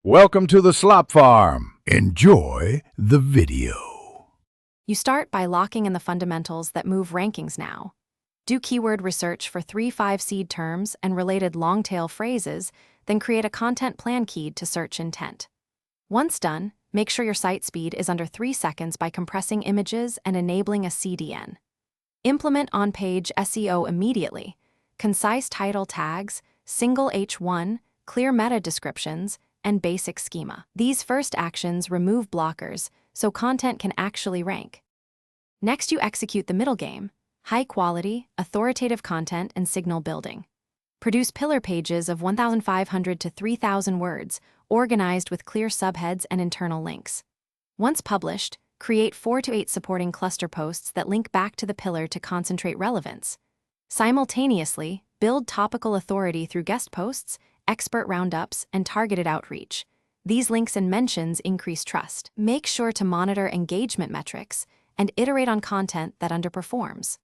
Welcome to the Slop Farm. Enjoy the video. You start by locking in the fundamentals that move rankings now. Do keyword research for 3-5 seed terms and related long-tail phrases, then create a content plan keyed to search intent. Once done, make sure your site speed is under 3 seconds by compressing images and enabling a CDN. Implement on-page SEO immediately. Concise title tags, single H1, clear meta descriptions, and basic schema. These first actions remove blockers so content can actually rank. Next, you execute the middle game: high-quality, authoritative content and signal building. Produce pillar pages of 1,500 to 3,000 words, organized with clear subheads and internal links. Once published, create 4 to 8 supporting cluster posts that link back to the pillar to concentrate relevance. Simultaneously, build topical authority through guest posts, expert roundups, and targeted outreach. These links and mentions increase trust. Make sure to monitor engagement metrics and iterate on content that underperforms.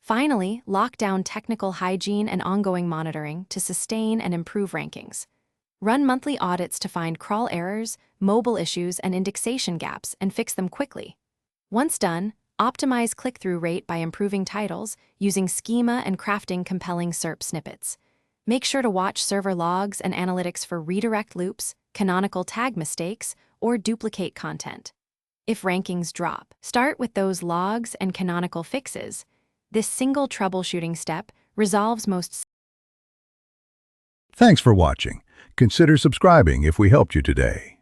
Finally, lock down technical hygiene and ongoing monitoring to sustain and improve rankings. Run monthly audits to find crawl errors, mobile issues, and indexation gaps and fix them quickly. Once done, optimize click-through rate by improving titles, using schema, and crafting compelling SERP snippets. Make sure to watch server logs and analytics for redirect loops, canonical tag mistakes, or duplicate content. If rankings drop, start with those logs and canonical fixes. This single troubleshooting step resolves most. Thanks for watching. Consider subscribing if we helped you today.